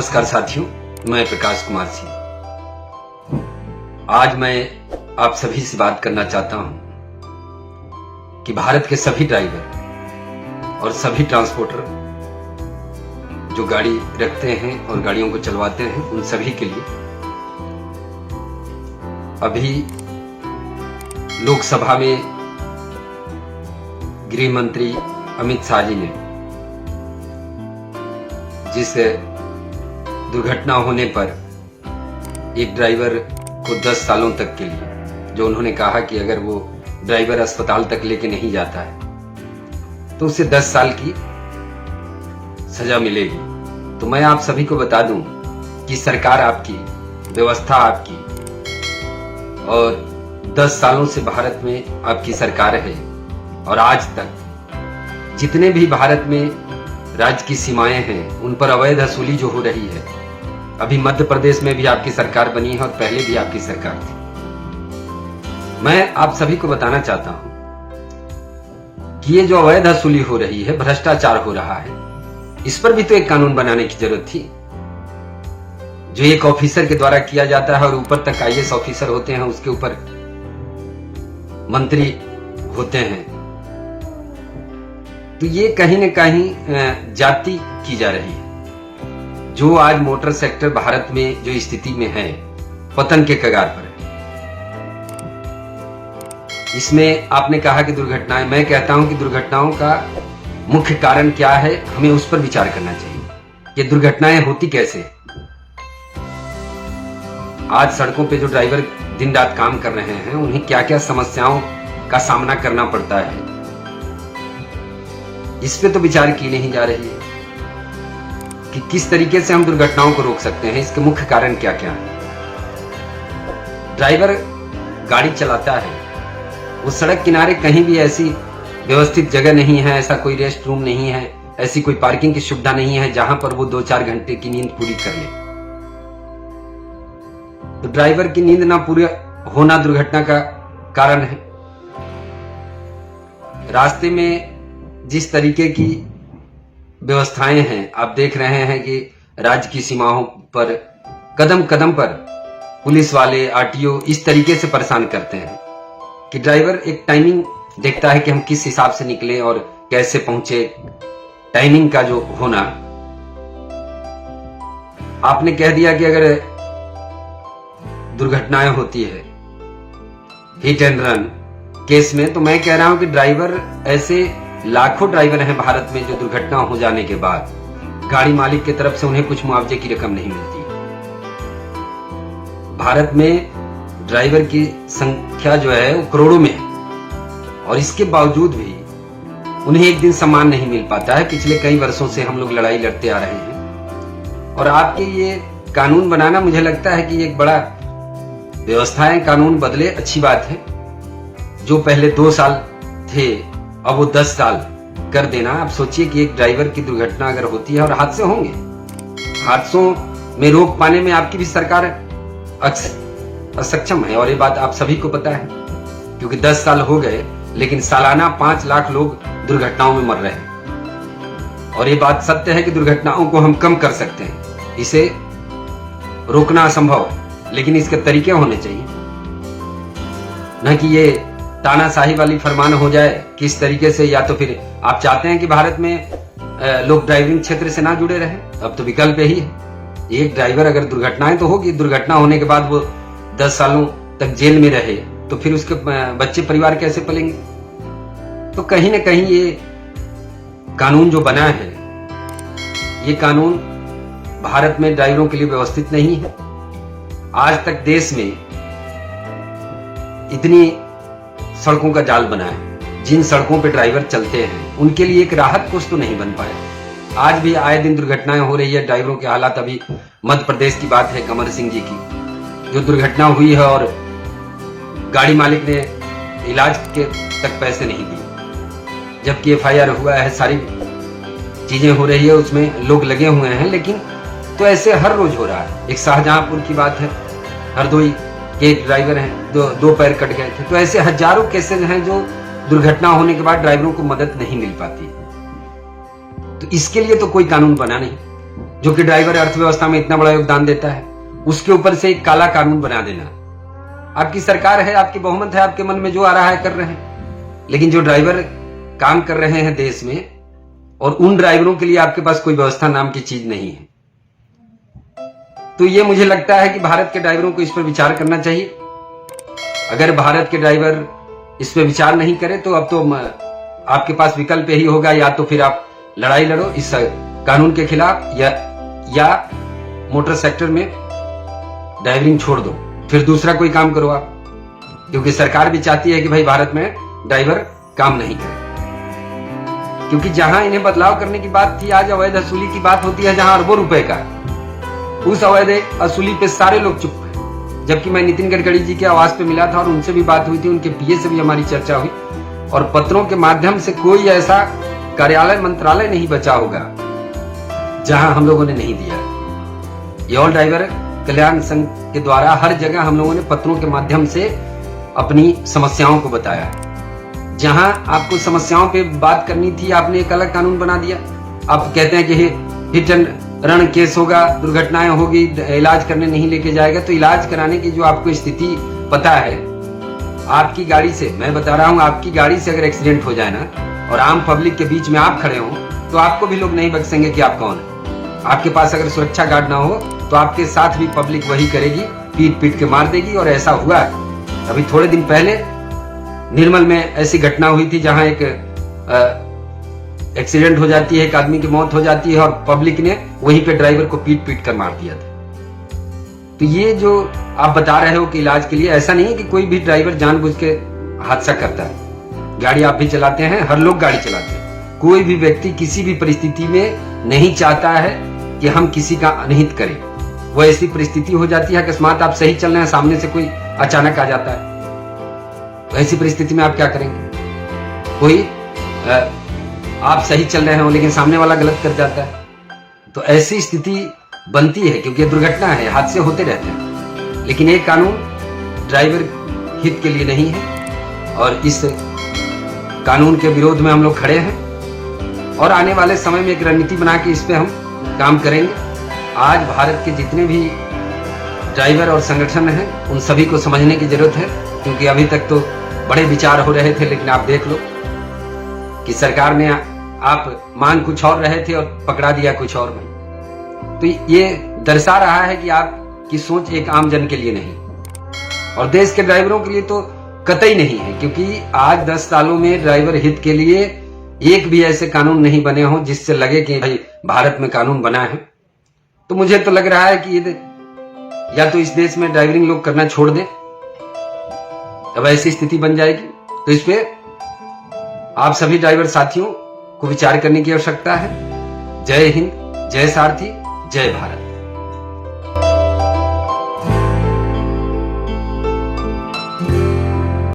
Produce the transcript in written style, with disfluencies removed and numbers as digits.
नमस्कार साथियों, मैं प्रकाश कुमार सिंह। आज मैं आप सभी से बात करना चाहता हूं कि भारत के सभी ड्राइवर और सभी ट्रांसपोर्टर जो गाड़ी रखते हैं और गाड़ियों को चलवाते हैं, उन सभी के लिए अभी लोकसभा में गृह मंत्री अमित शाह जी ने जिस दुर्घटना होने पर एक ड्राइवर को 10 सालों तक के लिए, जो उन्होंने कहा कि अगर वो ड्राइवर अस्पताल तक लेके नहीं जाता है तो उसे 10 साल की सजा मिलेगी। तो मैं आप सभी को बता दूं कि सरकार आपकी, व्यवस्था आपकी, और 10 सालों से भारत में आपकी सरकार है और आज तक जितने भी भारत में राज्य की सीमाएं हैं उन पर अवैध वसूली जो हो रही है, अभी मध्य प्रदेश में भी आपकी सरकार बनी है और पहले भी आपकी सरकार थी। मैं आप सभी को बताना चाहता हूं कि ये जो अवैध वसूली हो रही है, भ्रष्टाचार हो रहा है, इस पर भी तो एक कानून बनाने की जरूरत थी। जो एक ऑफिसर के द्वारा किया जाता है और ऊपर तक आईएएस ऑफिसर होते हैं, उसके ऊपर मंत्री होते हैं, तो ये कहीं न कहीं जाति की जा रही है। जो आज मोटर सेक्टर भारत में जो स्थिति में है, पतन के कगार पर है। इसमें आपने कहा कि दुर्घटनाएं, मैं कहता हूं कि दुर्घटनाओं का मुख्य कारण क्या है, हमें उस पर विचार करना चाहिए। ये दुर्घटनाएं होती कैसे? आज सड़कों पे जो ड्राइवर दिन रात काम कर रहे हैं, उन्हें क्या क्या समस्याओं का सामना करना पड़ता है, इस पे तो विचार की नहीं जा रही है कि किस तरीके से हम दुर्घटनाओं को रोक सकते हैं, इसके मुख्य कारण क्या क्या है। ड्राइवर गाड़ी चलाता है, वो सड़क किनारे कहीं भी ऐसी व्यवस्थित जगह नहीं है, ऐसा कोई रेस्ट रूम नहीं है, ऐसी कोई पार्किंग की सुविधा नहीं है जहां पर वो 2-4 घंटे की नींद पूरी कर ले। तो ड्राइवर की नींद ना पूरी होना दुर्घटना का कारण है। रास्ते में जिस तरीके की व्यवस्थाएं हैं, आप देख रहे हैं कि राज्य की सीमाओं पर कदम कदम पर पुलिस वाले, आरटीओ इस तरीके से परेशान करते हैं कि ड्राइवर एक टाइमिंग देखता है कि हम किस हिसाब से निकले और कैसे पहुंचे। टाइमिंग का जो होना, आपने कह दिया कि अगर दुर्घटनाएं होती है हिट एंड रन केस में, तो मैं कह रहा हूं कि ड्राइवर, ऐसे लाखों ड्राइवर हैं भारत में जो दुर्घटना हो जाने के बाद गाड़ी मालिक की तरफ से उन्हें कुछ मुआवजे की रकम नहीं मिलती। भारत में ड्राइवर की संख्या जो है वो करोड़ों में है और इसके बावजूद भी उन्हें एक दिन सम्मान नहीं मिल पाता है। पिछले कई वर्षों से हम लोग लड़ाई लड़ते आ रहे हैं और आपके ये कानून बनाना, मुझे लगता है कि एक बड़ा व्यवस्थाएं, कानून बदले, अच्छी बात है। जो पहले 2 साल थे अब वो 10 साल कर देना। आप सोचिए कि एक ड्राइवर की दुर्घटना अगर होती है, और हादसे होंगे, हादसों में रोक पाने में आपकी भी सरकार असक्षम है और ये बात आप सभी को पता है, क्योंकि 10 साल हो गए लेकिन सालाना 5 लाख लोग दुर्घटनाओं में मर रहे हैं। और ये बात सत्य है कि दुर्घटनाओं को हम कम कर सकते हैं, इसे रोकना असंभव है, लेकिन इसके तरीके होने चाहिए, न कि ये तानाशाही वाली फरमान हो जाए किस तरीके से। या तो फिर आप चाहते हैं कि भारत में लोग ड्राइविंग क्षेत्र से ना जुड़े रहे, अब तो विकल्प यही है। एक ड्राइवर, अगर दुर्घटनाएं तो होगी, दुर्घटना होने के बाद वो 10 सालों तक जेल में रहे, तो फिर उसके बच्चे परिवार कैसे पलेंगे? तो कहीं ना कहीं ये कानून जो बना है, ये कानून भारत में ड्राइवरों के लिए व्यवस्थित नहीं है। आज तक देश में इतनी सड़कों का जाल बना है, जिन सड़कों पे ड्राइवर चलते हैं उनके लिए एक राहत कोष तो नहीं बन पाया। आज भी आए दिन दुर्घटनाएं हो रही है। ड्राइवरों के हालात, अभी मध्य प्रदेश की बात है, कमर सिंह जी की जो दुर्घटना हुई है और गाड़ी मालिक ने इलाज के तक पैसे नहीं दिए, जबकि एफआईआर हुआ है, सारी चीजें हो रही है, उसमें लोग लगे हुए हैं। लेकिन तो ऐसे हर रोज हो रहा है। एक शाहजहांपुर की बात है, हरदोई के एक ड्राइवर हैं, दो पैर कट गए थे। तो ऐसे हजारों केसेस हैं जो दुर्घटना होने के बाद ड्राइवरों को मदद नहीं मिल पाती। तो इसके लिए तो कोई कानून बना नहीं। जो कि ड्राइवर अर्थव्यवस्था में इतना बड़ा योगदान देता है, उसके ऊपर से एक काला कानून बना देना। आपकी सरकार है, आपकी बहुमत है, आपके मन में जो आ रहा है कर रहे हैं, लेकिन जो ड्राइवर काम कर रहे हैं देश में, और उन ड्राइवरों के लिए आपके पास कोई व्यवस्था नाम की चीज नहीं है। तो ये मुझे लगता है कि भारत के ड्राइवरों को इस पर विचार करना चाहिए। अगर भारत के ड्राइवर इस पर विचार नहीं करे तो अब तो आपके पास विकल्प यही होगा, या तो फिर आप लड़ाई लड़ो इस कानून के खिलाफ, या मोटर सेक्टर में ड्राइविंग छोड़ दो, फिर दूसरा कोई काम करो आप, क्योंकि सरकार भी चाहती है कि भाई भारत में ड्राइवर काम नहीं करे। क्योंकि जहां इन्हें बदलाव करने की बात थी, आज अवैध वसूली की बात होती है, जहां अरबों रुपए का, उस अवैध वसूली पे सारे लोग चुप हैं। जबकि मैं नितिन गडकरी जी के आवास पे मिला था और उनसे भी बात हुई थी, उनके पीए से भी हमारी चर्चा हुई, और पत्रों के माध्यम से कोई ऐसा कार्यालय मंत्रालय नहीं बचा होगा जहां हम लोगों ने नहीं दिया। ये ऑल ड्राइवर कल्याण संघ के द्वारा हर जगह हम लोगों ने पत्रों के माध्यम से अपनी समस्याओं को बताया। जहां आपको समस्याओं पे बात करनी थी, आपने एक अलग कानून बना दिया। आप कहते हैं कि हिट एंड रन केस होगा, दुर्घटनाएं होगी, इलाज करने नहीं लेके जाएगा। तो इलाज कराने की जो आपको स्थिति पता है, आपकी गाड़ी से, मैं बता रहा हूं, आपकी गाड़ी से अगर एक्सीडेंट हो जाए ना, और आम पब्लिक के बीच में आप खड़े हो, तो आपको भी लोग नहीं बख्शेंगे कि आप कौन है। आपके पास अगर सुरक्षा गार्ड ना हो तो आपके साथ भी पब्लिक वही करेगी, पीट पीट के मार देगी। और ऐसा हुआ है। अभी थोड़े दिन पहले निर्मल में ऐसी घटना हुई थी जहां एक एक्सीडेंट हो जाती है, एक आदमी की मौत हो जाती है, और पब्लिक ने वहीं पे ड्राइवर को पीट पीट कर मार दिया था। तो ये जो आप बता रहे हो कि इलाज के लिए, ऐसा नहीं है कि कोई भी ड्राइवर जानबूझ के हादसा करता है। गाड़ी आप भी चलाते हैं, हर लोग गाड़ी चलाते हैं। कोई भी व्यक्ति किसी भी परिस्थिति में नहीं चाहता है कि हम किसी का अनहित करें। वो ऐसी परिस्थिति हो जाती है, अकस्मात आप सही चल रहे हैं, सामने से कोई अचानक आ जाता है, तो ऐसी परिस्थिति में आप क्या करेंगे? कोई आप सही चल रहे हो लेकिन सामने वाला गलत कर जाता है, तो ऐसी स्थिति बनती है, क्योंकि दुर्घटना है, हादसे होते रहते हैं। लेकिन ये कानून ड्राइवर हित के लिए नहीं है, और इस कानून के विरोध में हम लोग खड़े हैं, और आने वाले समय में एक रणनीति बना के इस पे हम काम करेंगे। आज भारत के जितने भी ड्राइवर और संगठन हैं, उन सभी को समझने की जरूरत है, क्योंकि अभी तक तो बड़े विचार हो रहे थे, लेकिन आप देख लो कि सरकार ने, आप मांग कुछ और रहे थे और पकड़ा दिया कुछ और में। तो ये दर्शा रहा है कि आपकी सोच एक आम जन के लिए नहीं, और देश के ड्राइवरों के लिए तो कतई नहीं है। क्योंकि आज 10 सालों में ड्राइवर हित के लिए एक भी ऐसे कानून नहीं बने हो जिससे लगे कि भाई भारत में कानून बना है। तो मुझे तो लग रहा है कि या तो इस देश में ड्राइविंग लोग करना छोड़ दें, अब ऐसी स्थिति बन जाएगी। तो इस पे आप सभी ड्राइवर साथियों को विचार करने की आवश्यकता है। जय हिंद, जय सारथी, जय भारत।